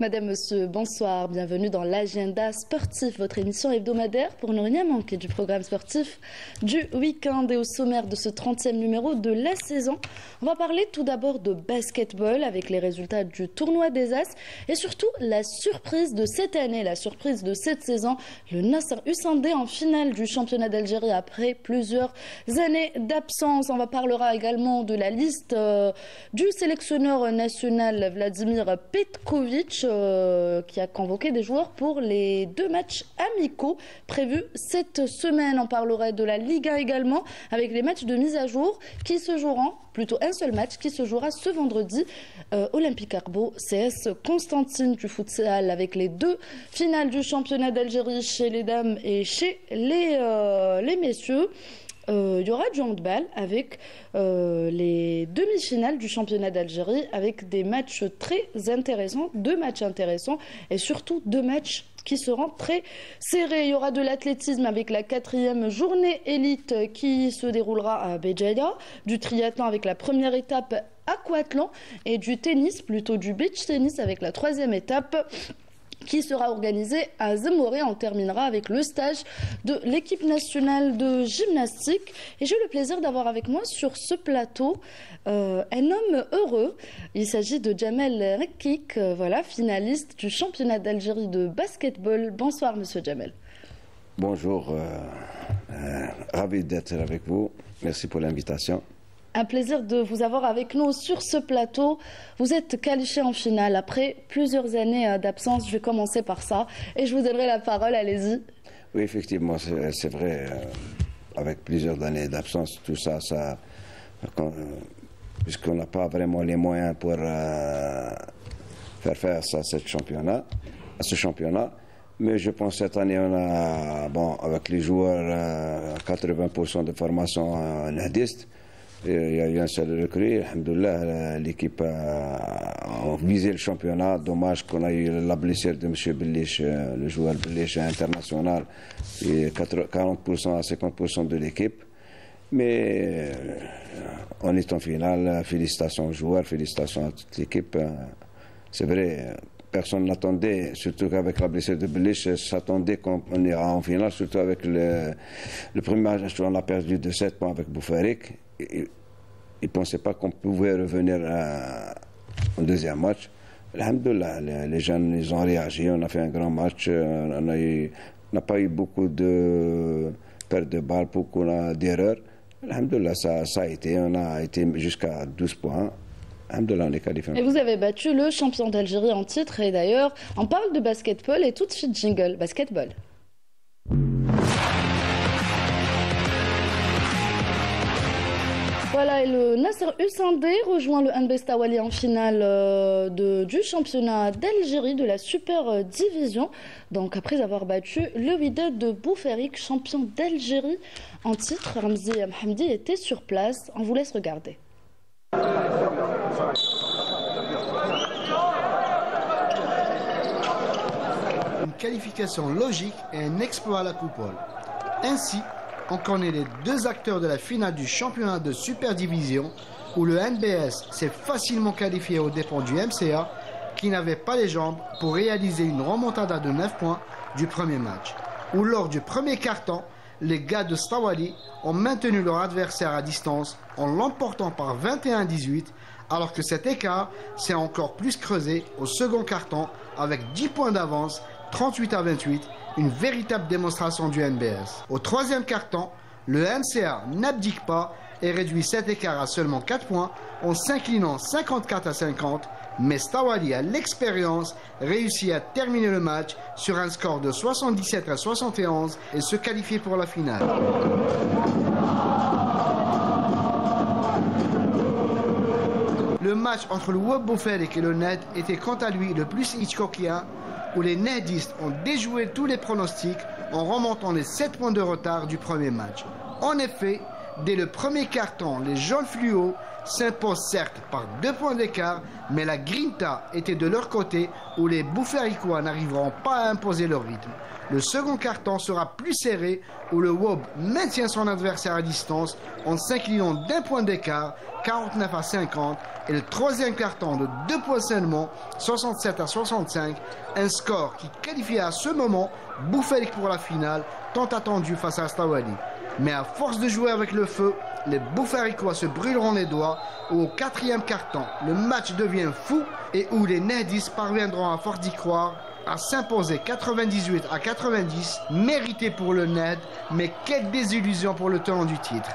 Madame, Monsieur, bonsoir. Bienvenue dans l'agenda sportif, votre émission hebdomadaire pour ne rien manquer du programme sportif du week-end. Et au sommaire de ce 30e numéro de la saison, on va parler tout d'abord de basketball avec les résultats du tournoi des As et surtout la surprise de cette année, la surprise de cette saison, le Nasser Hussein-D en finale du championnat d'Algérie après plusieurs années d'absence. On va parlera également de la liste du sélectionneur national Vladimir Petkovic qui a convoqué des joueurs pour les 2 matchs amicaux prévus cette semaine. On parlera de la Ligue 1 également avec les matchs de mise à jour qui se joueront, plutôt un seul match qui se jouera ce vendredi, Olympique Arbo CS Constantine du futsal avec les 2 finales du championnat d'Algérie chez les dames et chez les messieurs. Il y aura du handball avec les demi-finales du championnat d'Algérie avec des matchs très intéressants, 2 matchs intéressants et surtout 2 matchs qui seront très serrés. Il y aura de l'athlétisme avec la 4e journée élite qui se déroulera à Béjaïa, du triathlon avec la première étape aquathlon et du tennis, plutôt du beach tennis avec la 3e étape qui sera organisé à Zemmouré. On terminera avec le stage de l'équipe nationale de gymnastique. Et j'ai le plaisir d'avoir avec moi sur ce plateau un homme heureux. Il s'agit de Djamel Rekik, voilà, finaliste du championnat d'Algérie de basketball. Bonsoir, monsieur Djamel. Bonjour, ravi d'être avec vous. Merci pour l'invitation. Un plaisir de vous avoir avec nous sur ce plateau. Vous êtes qualifié en finale après plusieurs années d'absence. Je vais commencer par ça et je vous donnerai la parole. Allez-y. Oui, effectivement, c'est vrai. Avec plusieurs années d'absence, tout ça, puisqu'on n'a pas vraiment les moyens pour faire face à ce championnat. Mais je pense que cette année, on a, avec les joueurs, 80% de formation nordiste. Il y a eu un seul recrue. Alhamdoulilah, l'équipe a visé le championnat. Dommage qu'on a eu la blessure de M. Bellich, le joueur Bellich international, et 40% à 50% de l'équipe. Mais on est en finale. Félicitations aux joueurs, félicitations à toute l'équipe. C'est vrai, personne n'attendait, surtout qu'avec la blessure de Bellich, s'attendait qu'on ira en finale, surtout avec le premier match où on a perdu de 7 points avec Boufarik. Ils ne pensaient pas qu'on pouvait revenir au deuxième match. Alhamdoulilah, les jeunes ils ont réagi, on a fait un grand match, on n'a pas eu beaucoup de pertes de balles, beaucoup d'erreurs. Alhamdoulilah, ça a été, on a été jusqu'à 12 points. Alhamdoulilah, on est qualifié. Et vous avez battu le champion d'Algérie en titre, et d'ailleurs, on parle de basketball et tout de suite jingle, basketball. Voilà, et le Nasser Hussein-D rejoint le NBS Tawali en finale du championnat d'Algérie de la Super Division. Donc après avoir battu le Wydad de Boufarik, champion d'Algérie en titre, Ramzi Hamdi était sur place. On vous laisse regarder. Une qualification logique et un exploit à la coupole. Ainsi, on connaît les 2 acteurs de la finale du championnat de Super Division où le NBS s'est facilement qualifié aux dépens du MCA qui n'avait pas les jambes pour réaliser une remontada de 9 points du premier match. Où lors du premier quart-temps, les gars de Stawali ont maintenu leur adversaire à distance en l'emportant par 21-18 alors que cet écart s'est encore plus creusé au second quart-temps avec 10 points d'avance, 38-28, une véritable démonstration du NBS. Au 3e quart-temps, le MCA n'abdique pas et réduit cet écart à seulement 4 points en s'inclinant 54-50, mais Stawali a l'expérience réussit à terminer le match sur un score de 77-71 et se qualifier pour la finale. Le match entre le Web Boufarik et le Ned était quant à lui le plus Hitchcockien, où les Nedistes ont déjoué tous les pronostics en remontant les 7 points de retard du premier match. En effet, dès le premier quart-temps, les jaunes fluo s'imposent certes par 2 points d'écart, mais la grinta était de leur côté où les Boufarikois n'arriveront pas à imposer leur rythme. Le second quart-temps sera plus serré où le WOB maintient son adversaire à distance en s'inclinant d'1 point d'écart, 49 à 50. Et le troisième quart-temps de 2 points seulement, 67 à 65. Un score qui qualifiait à ce moment Boufarik pour la finale, tant attendu face à Stawali. Mais à force de jouer avec le feu, les Boufarikois se brûleront les doigts où au quatrième quart-temps, le match devient fou et où les Nehdi's parviendront à force d'y croire à s'imposer 98 à 90, mérité pour le Ned, mais quelle désillusion pour le tenant du titre.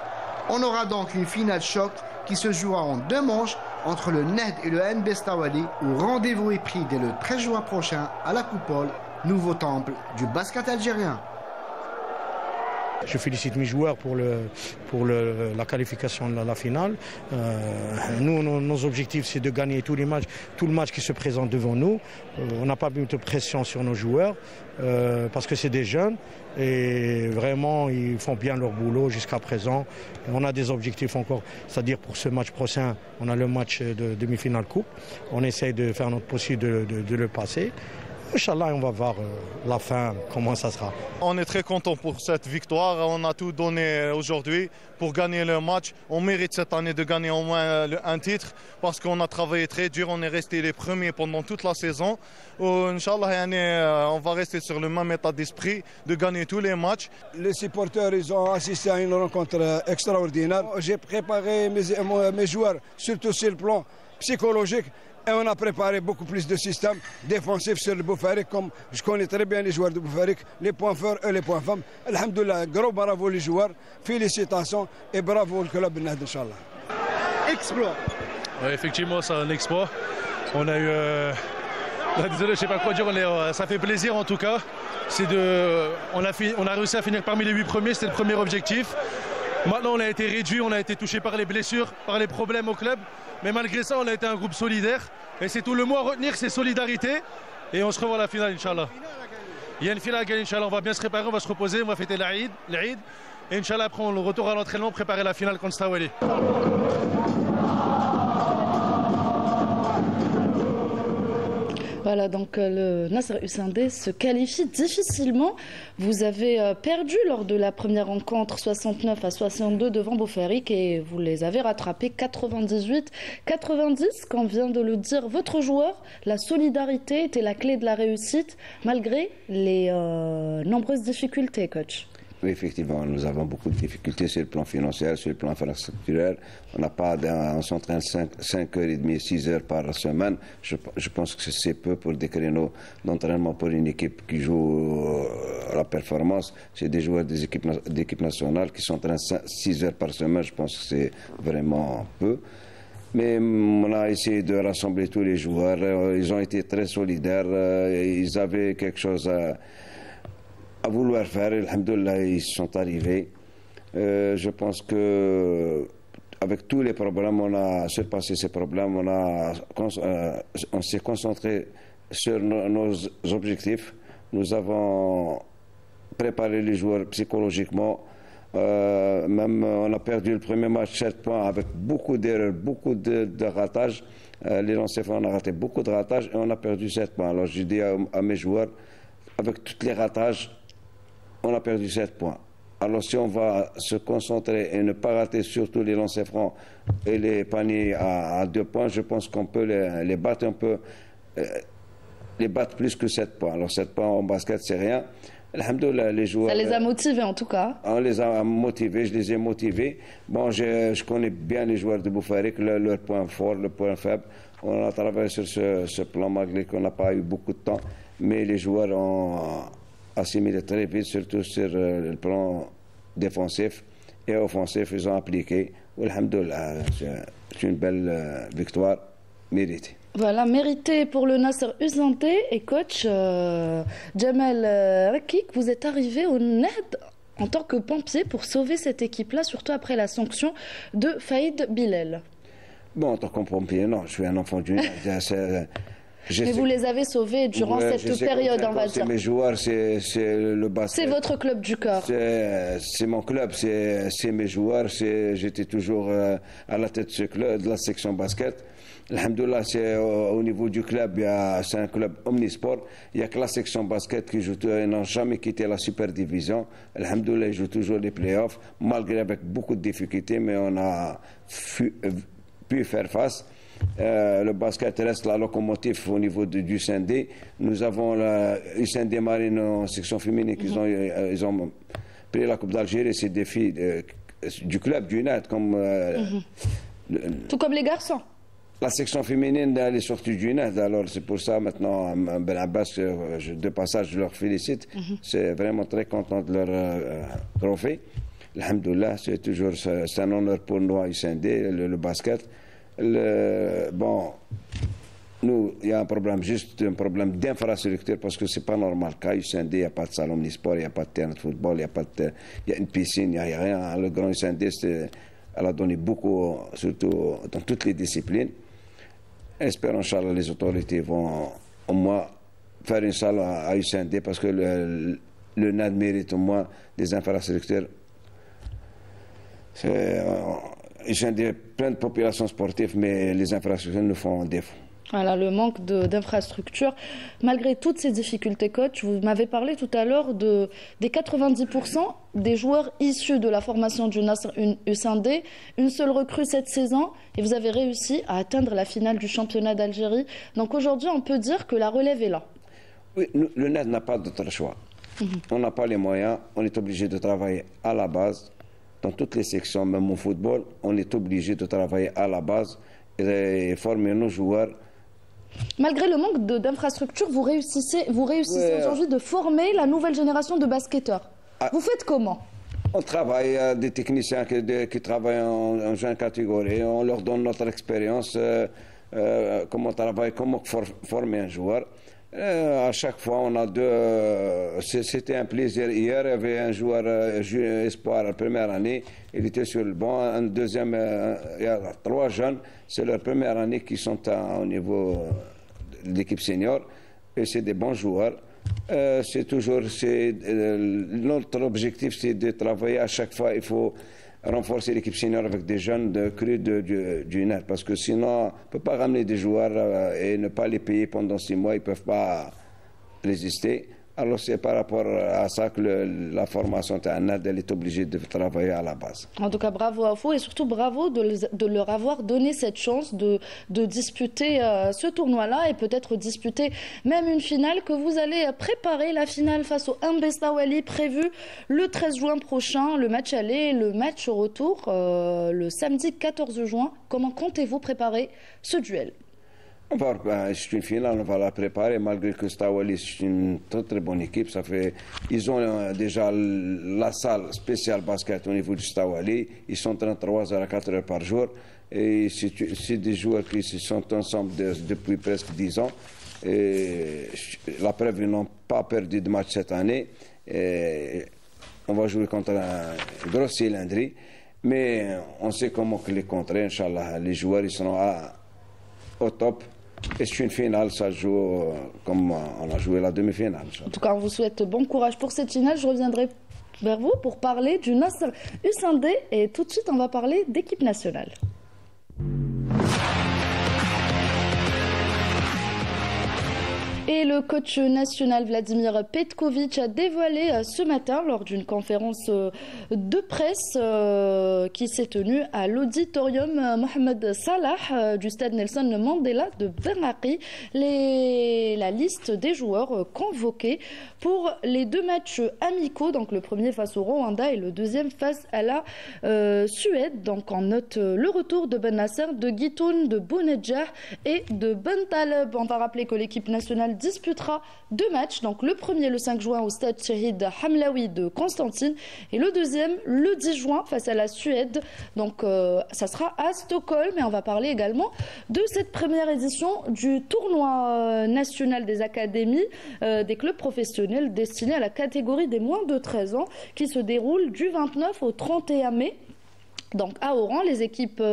On aura donc une finale choc qui se jouera en 2 manches entre le Ned et le NB Stawali, où rendez-vous est pris dès le 13 juin prochain à la Coupole, nouveau temple du basket algérien. Je félicite mes joueurs pour la qualification de la finale. Nous, nos objectifs, c'est de gagner tous les matchs, tout le match qui se présente devant nous. On n'a pas mis de pression sur nos joueurs parce que c'est des jeunes et vraiment, ils font bien leur boulot jusqu'à présent. Et on a des objectifs encore, c'est-à-dire pour ce match prochain, on a le match de demi-finale coupe. On essaye de faire notre possible de le passer. Inch'Allah, on va voir la fin, comment ça sera. On est très content pour cette victoire. On a tout donné aujourd'hui pour gagner le match. On mérite cette année de gagner au moins un titre parce qu'on a travaillé très dur. On est resté les premiers pendant toute la saison. Inch'Allah, on va rester sur le même état d'esprit de gagner tous les matchs. Les supporters, ils ont assisté à une rencontre extraordinaire. J'ai préparé mes joueurs, surtout sur le plan psychologique. Et on a préparé beaucoup plus de systèmes défensifs sur le Boufarik, comme je connais très bien les joueurs de Boufarik, les points forts et les points faibles. Alhamdoulilah, gros bravo les joueurs, félicitations et bravo le club Nahd, Inch'Allah. Exploit. Effectivement, c'est un exploit. On a eu... désolé, je ne sais pas quoi dire, ça fait plaisir en tout cas. On a réussi à finir parmi les 8 premiers, c'était le premier objectif. Maintenant, on a été réduit, on a été touché par les blessures, par les problèmes au club. Mais malgré ça, on a été un groupe solidaire. Et c'est tout le mot à retenir, c'est solidarité. Et on se revoit à la finale, Inch'Allah. Il y a une finale à gagner, Inch'Allah. On va bien se préparer, on va se reposer, on va fêter l'Aïd. Et Inch'Allah, après, on retourne à l'entraînement, préparer la finale contre Stawali. Voilà, donc le Nasr Hussein-D se qualifie difficilement. Vous avez perdu lors de la première rencontre 69 à 62 devant Boufarik et vous les avez rattrapés 98-90. Comme vient de le dire votre joueur, la solidarité était la clé de la réussite malgré les nombreuses difficultés, coach. Oui, effectivement, nous avons beaucoup de difficultés sur le plan financier, sur le plan infrastructurel. On s'entraîne 5h30, 6h par semaine. Je pense que c'est peu pour des créneaux d'entraînement pour une équipe qui joue à la performance. C'est des joueurs d'équipe nationale qui s'entraînent 6 heures par semaine. Je pense que c'est vraiment peu. Mais on a essayé de rassembler tous les joueurs. Ils ont été très solidaires. Ils avaient quelque chose à vouloir faire. Alhamdoulilah, ils sont arrivés. Je pense que avec tous les problèmes, on a surpassé ces problèmes. On s'est concentré sur nos objectifs. Nous avons préparé les joueurs psychologiquement. Même on a perdu le premier match 7 points avec beaucoup d'erreurs, beaucoup de ratages. Les lancers francs, on a raté beaucoup de ratages et on a perdu 7 points. Alors je dis à mes joueurs, avec tous les ratages, on a perdu 7 points. Alors si on va se concentrer et ne pas rater surtout les lancers francs et les paniers à 2 points, je pense qu'on peut les battre. On peut les battre plus que 7 points. Alors 7 points en basket, c'est rien. Alhamdoulilah, les joueurs... Ça les a motivés en tout cas. On les a motivés, je les ai motivés. Bon, je connais bien les joueurs de Boufarik, leur point fort, le point faible. On a travaillé sur ce plan malgré qu'on n'a pas eu beaucoup de temps. Mais les joueurs ont assimilé très vite, surtout sur le plan défensif et offensif. Ils ont appliqué. Alhamdoulilah, c'est une belle victoire méritée. Voilà, mérité pour le Nasr Hussein-D et coach Jamal Rakik, vous êtes arrivé au Nahd en tant que pompier pour sauver cette équipe-là, surtout après la sanction de Faïd Bilal. Bon, en tant que pompier, non, je suis un enfant du Nahd. Mais vous les avez sauvés durant cette période, on va dire. C'est mes joueurs, c'est le basket. C'est votre club du cœur. C'est mon club, c'est mes joueurs. J'étais toujours à la tête de ce club, de la section basket. Alhamdoulilah, c'est au niveau du club, c'est un club omnisport. Il n'y a que la section basket qui joue, ils n'ont jamais quitté la super division. Alhamdoulilah, ils jouent toujours les playoffs, malgré avec beaucoup de difficultés, mais on a pu faire face. Le basket reste la locomotive au niveau du Sendé. Nous avons la Sendé Marine en section féminine, ils ont pris la Coupe d'Algérie, c'est des filles du club du United, comme tout comme les garçons. La section féminine, elle est sortie du net, alors c'est pour ça maintenant, Ben Abbas, de passage, je leur félicite. C'est vraiment très content de leur trophée. Alhamdoulilah, c'est un honneur pour nous à USND, le basket. Bon, nous, il y a un problème, juste un problème d'infrastructure, parce que c'est pas normal qu'à USND, il n'y a pas de salle omnisport, il n'y a pas de terrain de football, il y a une piscine, il n'y a rien. Le grand USND, elle a donné beaucoup, surtout dans toutes les disciplines. Espérons, Inch'Allah, les autorités vont au moins faire une salle à USND parce que le NAD mérite au moins des infrastructures. USND a plein de populations sportives, mais les infrastructures nous font défaut. Voilà, le manque d'infrastructures. Malgré toutes ces difficultés, coach, vous m'avez parlé tout à l'heure des 90% des joueurs issus de la formation du Nasr USND, une seule recrue cette saison, et vous avez réussi à atteindre la finale du championnat d'Algérie. Donc aujourd'hui, on peut dire que la relève est là. Oui, le NAD n'a pas d'autre choix. On n'a pas les moyens, on est obligé de travailler à la base. Dans toutes les sections, même au football, on est obligé de travailler à la base et former nos joueurs. Malgré le manque d'infrastructures, vous réussissez aujourd'hui de former la nouvelle génération de basketteurs. Vous faites comment? On travaille, des techniciens qui travaillent en jeune catégorie, on leur donne notre expérience, comment travailler, comment former un joueur. À chaque fois, on a c'était un plaisir. Hier, il y avait un joueur espoir la première année, il était sur le banc. Un deuxième, il y a 3 jeunes, c'est leur première année qui sont au niveau de l'équipe senior, et c'est des bons joueurs. Notre objectif, c'est de travailler à chaque fois. Il faut renforcer l'équipe senior avec des jeunes crus du net, parce que sinon, on ne peut pas ramener des joueurs et ne pas les payer pendant 6 mois, ils ne peuvent pas résister. Alors c'est par rapport à ça que la formation TANAD, elle est obligée de travailler à la base. En tout cas, bravo à vous et surtout bravo de leur avoir donné cette chance de disputer ce tournoi-là et peut-être disputer même une finale que vous allez préparer, la finale face au Mbessaouali prévue le 13 juin prochain, le match aller et le match retour le samedi 14 juin. Comment comptez-vous préparer ce duel ? C'est une finale, on va la préparer, malgré que Stawali, c'est une très bonne équipe. Ils ont déjà la salle spéciale basket au niveau du Stawali. Ils sont 33 heures à 4 heures par jour. Et c'est des joueurs qui sont ensemble depuis presque 10 ans. Et la preuve, ils n'ont pas perdu de match cette année. Et on va jouer contre un gros cylindrie. Mais on sait comment les contrer, Inch'Allah. Les joueurs, ils seront au top. Et c'est une finale, ça joue comme on a joué la demi-finale. En tout cas, on vous souhaite bon courage pour cette finale. Je reviendrai vers vous pour parler du Nasr USND. Et tout de suite, on va parler d'équipe nationale. Et le coach national Vladimir Petkovic a dévoilé ce matin lors d'une conférence de presse qui s'est tenue à l'auditorium Mohamed Salah du stade Nelson Mandela de Bernaqui la liste des joueurs convoqués pour les 2 matchs amicaux, donc le premier face au Rwanda et le deuxième face à la Suède. Donc on note le retour de Ben Nasser, de Guitoun, de Bounedjah et de Ben Taleb. On va rappeler que l'équipe nationale disputera 2 matchs, donc le premier le 5 juin au stade Shahid Hamlaoui de Constantine et le deuxième le 10 juin face à la Suède. Donc ça sera à Stockholm, et on va parler également de cette première édition du tournoi national des académies des clubs professionnels destiné à la catégorie des moins de 13 ans qui se déroule du 29 au 31 mai Donc à Oran, les équipes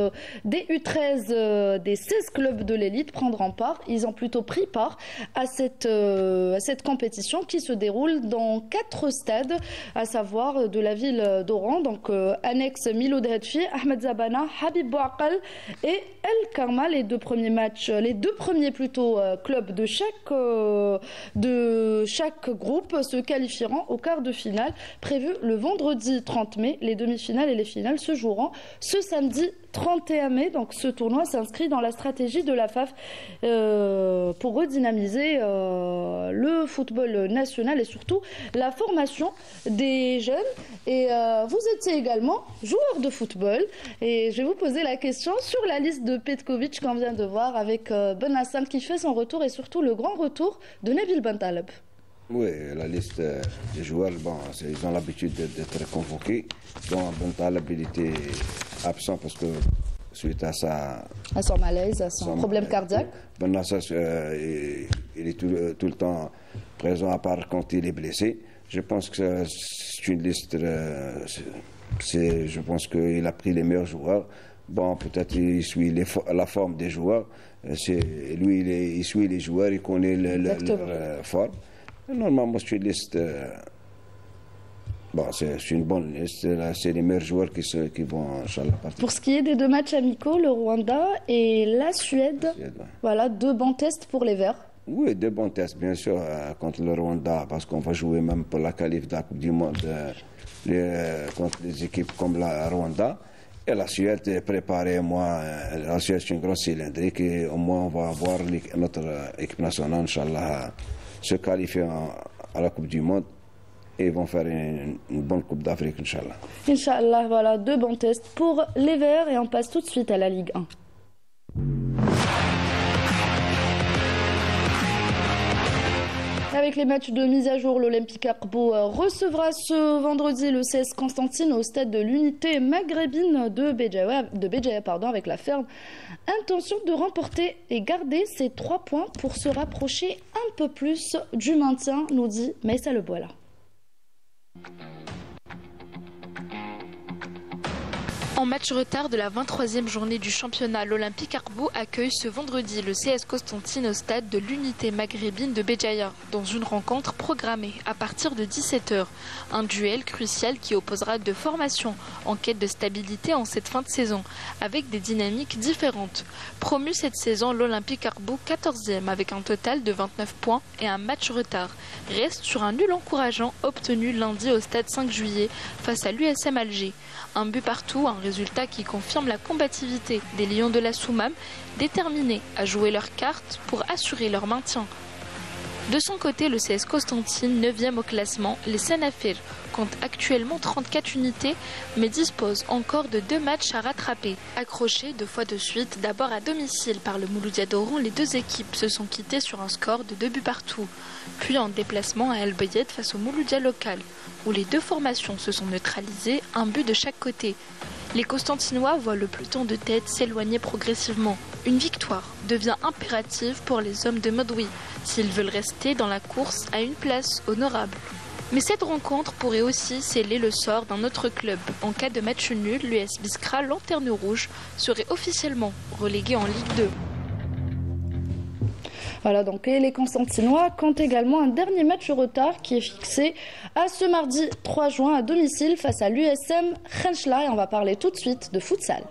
des U13 des 16 clubs de l'élite prendront part. Ils ont plutôt pris part à cette compétition qui se déroule dans 4 stades, à savoir de la ville d'Oran, donc annexe Miloud Hedfi, Ahmed Zabana, Habib Bouakal et El Karma. Les deux premiers clubs de chaque groupe se qualifieront au quart de finale prévu le vendredi 30 mai. Les demi-finales et les finales se joueront ce samedi 31 mai. Donc ce tournoi s'inscrit dans la stratégie de la FAF pour redynamiser le football national et surtout la formation des jeunes. Et vous étiez également joueur de football et je vais vous poser la question sur la liste de Petkovic qu'on vient de voir avec Ben Hassan qui fait son retour et surtout le grand retour de Nabil Bentaleb. Oui, la liste des joueurs, ils ont l'habitude d'être convoqués. Donc Bentaleb, il était absent parce que suite à son malaise, à son problème cardiaque. Ben Hassan, il est tout le temps présent à part quand il est blessé. Je pense que c'est une liste, je pense qu'il a pris les meilleurs joueurs. Bon, peut-être il suit la forme des joueurs. Lui, il suit les joueurs, il connaît leur forme. Normalement, c'est une liste. C'est une bonne liste. C'est les meilleurs joueurs qui vont, Inch'Allah, partir. Pour ce qui est des 2 matchs amicaux, le Rwanda et la Suède, voilà, 2 bons tests pour les Verts. Oui, 2 bons tests, bien sûr, contre le Rwanda, parce qu'on va jouer même pour la qualif de la Coupe du Monde contre des équipes comme la Rwanda. Et la Suède est préparée, la Suède c'est une grosse cylindrique et au moins on va voir notre équipe nationale, Inch'Allah, se qualifier à la Coupe du Monde et ils vont faire une bonne Coupe d'Afrique, Inch'Allah. Inch'Allah, voilà, 2 bons tests pour les Verts et on passe tout de suite à la Ligue 1. Avec les matchs de mise à jour, l'Olympique Arbo recevra ce vendredi le CS Constantine au stade de l'unité maghrébine de Béjaïa, avec la ferme intention de remporter et garder ces 3 points pour se rapprocher un peu plus du maintien, nous dit Maïssa Leboila. En match retard de la 23e journée du championnat, l'Olympique Arbo accueille ce vendredi le CS Constantine au stade de l'unité maghrébine de Béjaïa, dans une rencontre programmée à partir de 17h. Un duel crucial qui opposera 2 formations en quête de stabilité en cette fin de saison, avec des dynamiques différentes. Promu cette saison, l'Olympique Arbo 14e avec un total de 29 points et un match retard, reste sur un nul encourageant obtenu lundi au stade 5 juillet face à l'USM Alger. Un but partout, un résultat qui confirme la combativité des Lions de la Soumam, déterminés à jouer leurs cartes pour assurer leur maintien. De son côté, le CS Constantine, 9e au classement, les Sanafir, compte actuellement 34 unités, mais dispose encore de 2 matchs à rattraper. Accrochés 2 fois de suite, d'abord à domicile par le Mouloudia d'Oran, les 2 équipes se sont quittées sur un score de 2 buts partout. Puis en déplacement à El Bayed face au Mouloudia local, où les 2 formations se sont neutralisées, un but de chaque côté. Les Constantinois voient le peloton de tête s'éloigner progressivement. Une victoire devient impérative pour les hommes de Modoui, s'ils veulent rester dans la course à une place honorable. Mais cette rencontre pourrait aussi sceller le sort d'un autre club. En cas de match nul, l'US Biskra, lanterne rouge, serait officiellement relégué en Ligue 2. Voilà, donc et les Constantinois comptent également un dernier match retard qui est fixé à ce mardi 3 juin à domicile face à l'USM Khenchla et on va parler tout de suite de futsal.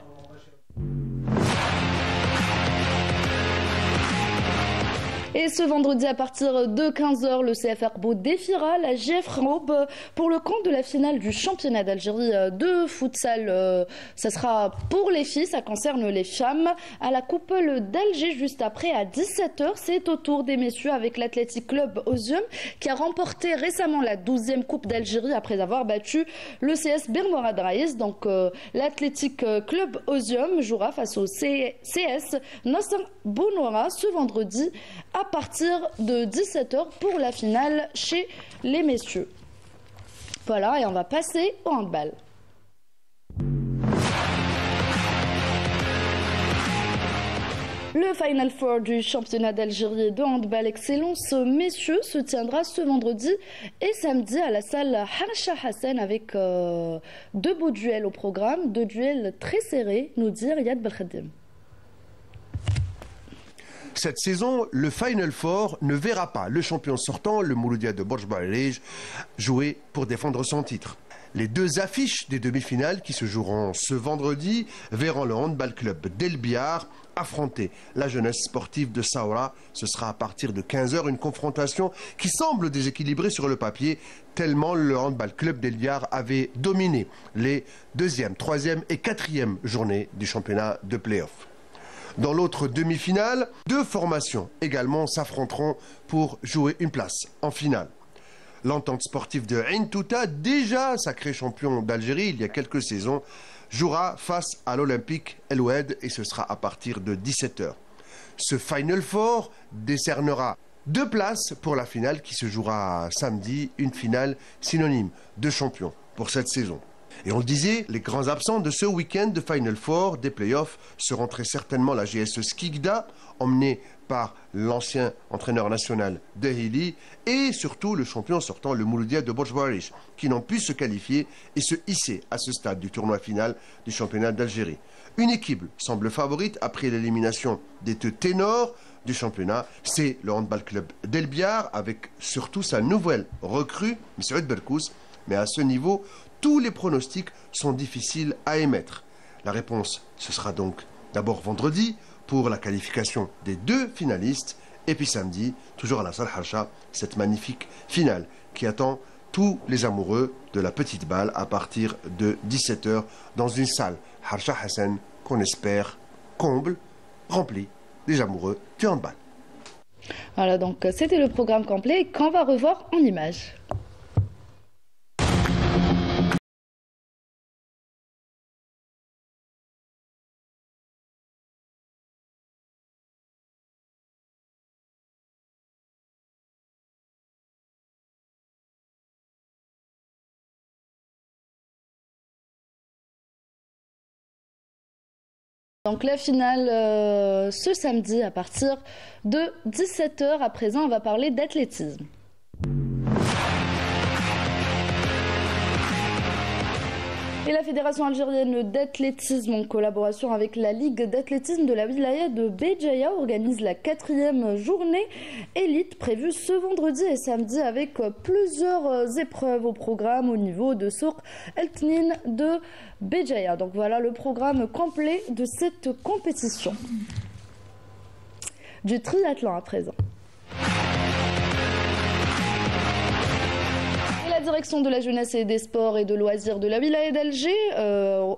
Et ce vendredi à partir de 15h, le CF Arbo défiera la GF Raoub pour le compte de la finale du championnat d'Algérie de futsal. Ça sera pour les filles, ça concerne les femmes. À la coupole d'Alger, juste après à 17h, c'est au tour des messieurs avec l'Athletic Club Ozium qui a remporté récemment la 12e Coupe d'Algérie après avoir battu le CS Bermorad Raïs. Donc l'Athletic Club Ozium jouera face au CS Nasser Bonora ce vendredi à partir de 17h pour la finale chez les messieurs. Voilà, et on va passer au handball. Le Final Four du championnat d'Algérie de handball excellence messieurs se tiendra ce vendredi et samedi à la salle Harsha Hassan avec deux beaux duels au programme, deux duels très serrés, nous dit Riyad Belkhadim. Cette saison, le Final Four ne verra pas le champion sortant, le Mouloudia de Borj Barij, jouer pour défendre son titre. Les deux affiches des demi-finales qui se joueront ce vendredi verront le handball club d'El Biar affronter la jeunesse sportive de Saoura. Ce sera à partir de 15h une confrontation qui semble déséquilibrée sur le papier tellement le handball club d'El Biar avait dominé les 2e, 3e et 4e journées du championnat de play-off. Dans l'autre demi-finale, deux formations également s'affronteront pour jouer une place en finale. L'entente sportive de Ain Touta, déjà sacré champion d'Algérie il y a quelques saisons, jouera face à l'Olympique El Oued et ce sera à partir de 17h. Ce Final Four décernera deux places pour la finale qui se jouera samedi, une finale synonyme de champion pour cette saison. Et on le disait, les grands absents de ce week-end de Final Four des playoffs seront très certainement la GSE Skikda, emmenée par l'ancien entraîneur national de Hili, et surtout le champion sortant, le Mouloudia de Borj Barij, qui n'ont pu se qualifier et se hisser à ce stade du tournoi final du championnat d'Algérie. Une équipe semble favorite après l'élimination des deux ténors du championnat, c'est le handball club d'El Biar, avec surtout sa nouvelle recrue, M. Saoud Berkous, mais à ce niveau, tous les pronostics sont difficiles à émettre. La réponse, ce sera donc d'abord vendredi pour la qualification des deux finalistes et puis samedi, toujours à la salle Harsha, cette magnifique finale qui attend tous les amoureux de la petite balle à partir de 17h dans une salle Harsha Hassan qu'on espère comble, remplie des amoureux du handball. Voilà, donc c'était le programme complet qu'on va revoir en images. Donc la finale ce samedi à partir de 17h. À présent, on va parler d'athlétisme. Et la Fédération algérienne d'athlétisme, en collaboration avec la Ligue d'athlétisme de la wilaya de Béjaïa, organise la 4e journée élite prévue ce vendredi et samedi avec plusieurs épreuves au programme au niveau de Souk El Tnin de Béjaïa. Donc voilà le programme complet de cette compétition. Du triathlon à présent. La direction de la jeunesse et des sports et de loisirs de la wilaya d'Alger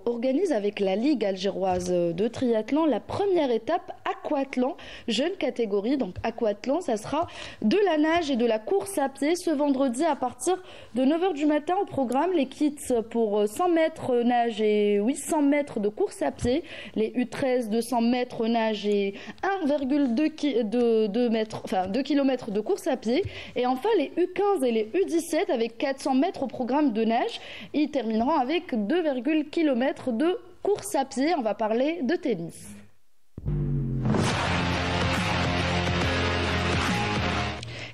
organise avec la Ligue algéroise de triathlon la première étape aquathlon, jeune catégorie. Donc aquathlon, ça sera de la nage et de la course à pied ce vendredi à partir de 9h du matin au programme. Les kits pour 100 mètres nage et 800 mètres de course à pied, les U13 de 100 mètres nage et 2 km de course à pied. Et enfin les U15 et les U17 avec 400 mètres au programme de nage. Ils termineront avec 2 km de course à pied. On va parler de tennis.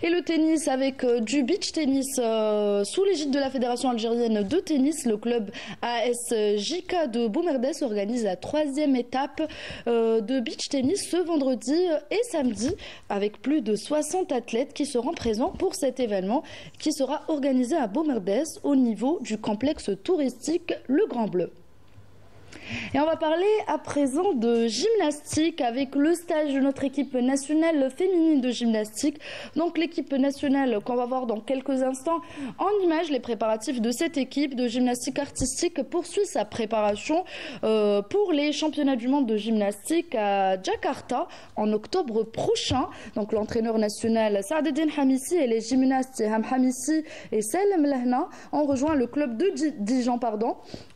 Et le tennis avec du beach tennis sous l'égide de la Fédération algérienne de tennis, le club ASJK de Boumerdès organise la 3e étape de beach tennis ce vendredi et samedi avec plus de 60 athlètes qui seront présents pour cet événement qui sera organisé à Boumerdès au niveau du complexe touristique Le Grand Bleu. Et on va parler à présent de gymnastique avec le stage de notre équipe nationale féminine de gymnastique. Donc l'équipe nationale qu'on va voir dans quelques instants en images, les préparatifs de cette équipe de gymnastique artistique poursuit sa préparation pour les championnats du monde de gymnastique à Jakarta en octobre prochain. Donc l'entraîneur national Saadedine Hamissi et les gymnastes Ham Hamissi et Salem Lahna ont rejoint le club de Dijon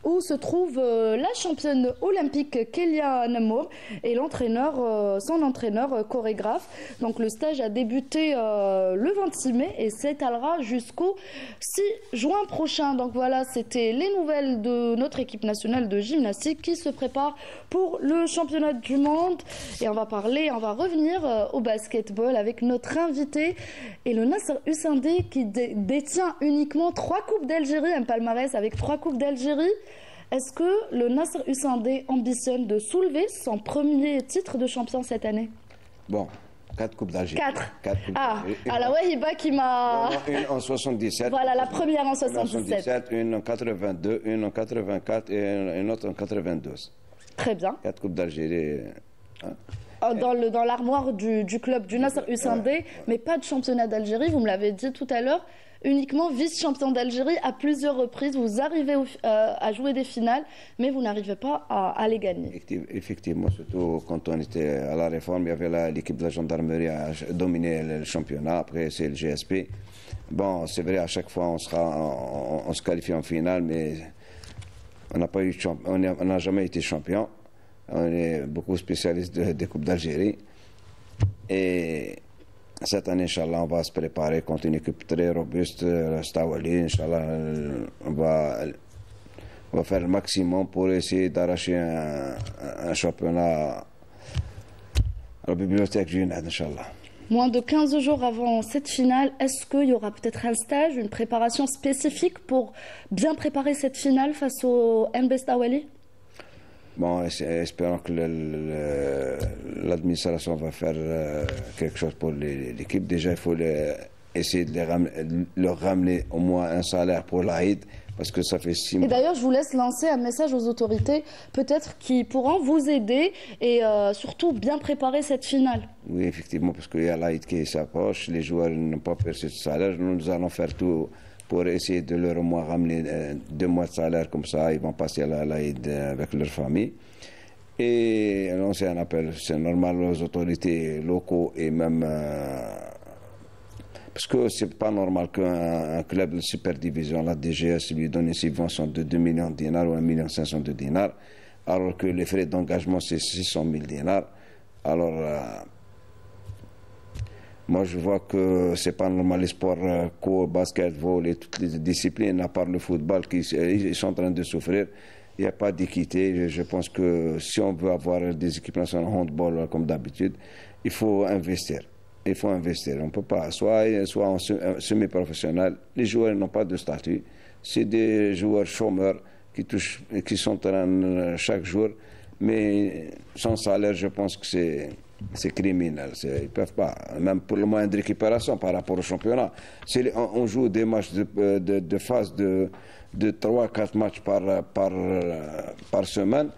où se trouve la championne olympique Kélia Namour et son entraîneur chorégraphe. Donc le stage a débuté le 26 mai et s'étalera jusqu'au 6 juin prochain. Donc voilà, c'était les nouvelles de notre équipe nationale de gymnastique qui se prépare pour le championnat du monde. Et on va revenir au basketball avec notre invité et le Nasser Husseindé qui détient uniquement 3 coupes d'Algérie, un palmarès avec 3 coupes d'Algérie. Est-ce que le Nasser Husseindé ambitionne de soulever son premier titre de champion cette année? Bon, 4 coupes d'Algérie. 4. La Wahiba qui m'a... Une en 77. Voilà, la première en 77. Une en 82, une en 84 et une autre en 92. Très bien. 4 coupes d'Algérie. Dans l'armoire du club du Nasser Husseindé, mais pas de championnat d'Algérie, vous me l'avez dit tout à l'heure. Uniquement vice-champion d'Algérie à plusieurs reprises. Vous arrivez à jouer des finales, mais vous n'arrivez pas à les gagner. Effectivement, surtout quand on était à la réforme, il y avait l'équipe de la gendarmerie à dominer le championnat. Après, c'est le GSP. Bon, c'est vrai, à chaque fois, on se qualifie en finale, mais on n'a jamais été champion. On est beaucoup spécialistes des coupes d'Algérie. Et cette année, Inch'Allah, on va se préparer contre une équipe très robuste, Stawali. Inch'Allah, on va faire le maximum pour essayer d'arracher un championnat à la bibliothèque du UNED, Inch'Allah. Moins de 15 jours avant cette finale, est-ce qu'il y aura peut-être un stage, une préparation spécifique pour bien préparer cette finale face au NB Stawali? Bon, espérons que l'administration va faire quelque chose pour l'équipe. Déjà, il faut essayer de leur ramener au moins un salaire pour l'Aïd, parce que ça fait 6 mois. Et d'ailleurs, je vous laisse lancer un message aux autorités, peut-être qui pourront vous aider et surtout bien préparer cette finale. Oui, effectivement, parce qu'il y a l'Aïd qui s'approche, les joueurs n'ont pas perçu de salaire. Nous allons faire tout pour essayer de leur au moins ramener 2 mois de salaire, comme ça ils vont passer à l'Aïd avec leur famille. Et lancer un appel, c'est normal aux autorités locaux et même... parce que c'est pas normal qu'un club de super division, la DGS, lui donne une subvention de 2 millions de dinars ou 1 500 000 de dinars, alors que les frais d'engagement c'est 600 000 dinars. Alors... moi, je vois que c'est pas normal, les sports, court, basket, volley, toutes les disciplines, à part le football, ils sont en train de souffrir. Il n'y a pas d'équité. Je pense que si on veut avoir des équipes nationales handball comme d'habitude, il faut investir. Il faut investir. On ne peut pas, soit en semi-professionnel, les joueurs n'ont pas de statut. C'est des joueurs chômeurs qui s'entraînent chaque jour, mais sans salaire, je pense que c'est criminel. Ils ne peuvent pas, même pour le moyen de récupération par rapport au championnat. On joue des matchs de phase de 3-4 matchs par semaine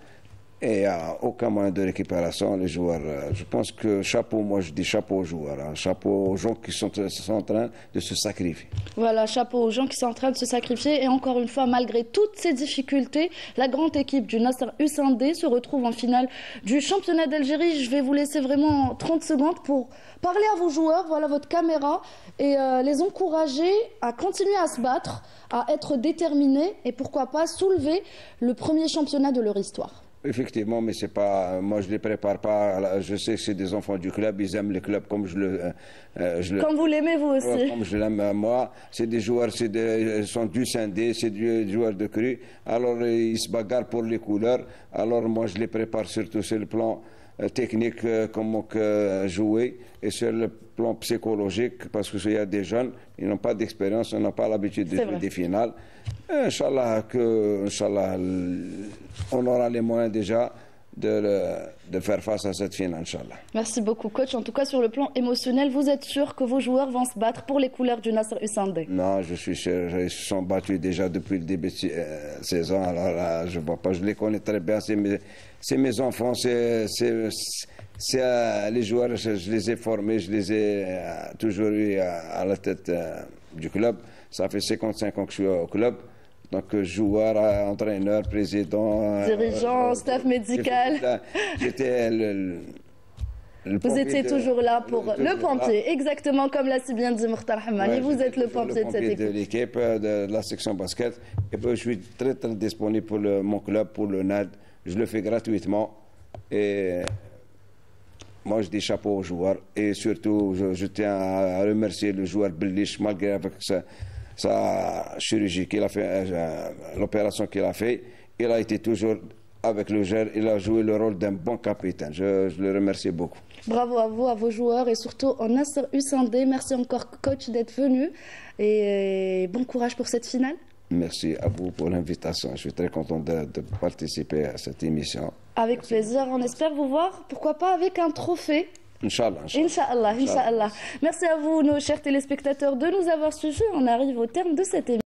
et il n'y a aucun moyen de récupération. Les joueurs, je pense que chapeau, moi je dis chapeau aux joueurs, chapeau aux gens qui sont en train de se sacrifier. Voilà, chapeau aux gens qui sont en train de se sacrifier. Et encore une fois, malgré toutes ces difficultés, la grande équipe du Nasser Husseindé se retrouve en finale du championnat d'Algérie. Je vais vous laisser vraiment 30 secondes pour parler à vos joueurs, voilà votre caméra, et les encourager à continuer à se battre, à être déterminés et pourquoi pas soulever le premier championnat de leur histoire. Effectivement, mais c'est pas. Moi, je les prépare pas. Je sais que c'est des enfants du club. Ils aiment le club comme comme vous l'aimez vous aussi. Comme je l'aime moi. C'est des joueurs, ils sont du scindé, c'est des joueurs de cru. Alors ils se bagarrent pour les couleurs. Alors moi, je les prépare surtout sur le plan technique, comment jouer, et sur le plan psychologique, parce qu'il y a des jeunes, ils n'ont pas d'expérience, ils n'ont pas l'habitude de jouer des finales. Inch'Allah, on aura les moyens déjà de faire face à cette finale, Inch'Allah. Merci beaucoup, coach. En tout cas, sur le plan émotionnel, vous êtes sûr que vos joueurs vont se battre pour les couleurs du Nasser Husseindé? Non, je suis sûr. Ils se sont battus déjà depuis le début de saison. Alors là, je ne vois pas. Je les connais très bien. C'est mes enfants. C'est les joueurs. Je les ai formés. Je les ai toujours eu à la tête du club. Ça fait 55 ans que je suis au club. Donc, joueur, entraîneur, président... dirigeant, staff médical. J'étais vous étiez toujours là pour le pompier, exactement comme l'a si bien dit Mokhtar Hammani. Vous êtes le pompier de cette équipe. De l'équipe, de la section basket. Et puis, je suis très, très disponible pour mon club, pour le NAD. je le fais gratuitement. Et moi, je dis chapeau aux joueurs. Et surtout, je tiens à remercier le joueur Bellich, malgré avec sa chirurgie qu'il a fait, l'opération qu'il a fait. Il a été toujours avec le gel. Il a joué le rôle d'un bon capitaine. Je le remercie beaucoup. Bravo à vous, à vos joueurs et surtout à Nasser Husseindé. Merci encore, coach, d'être venu. Et bon courage pour cette finale. Merci à vous pour l'invitation. Je suis très content de participer à cette émission. Avec plaisir. On espère vous voir, pourquoi pas avec un trophée. Inch'Allah. Inch'Allah. Merci à vous, nos chers téléspectateurs, de nous avoir suivis. On arrive au terme de cette émission.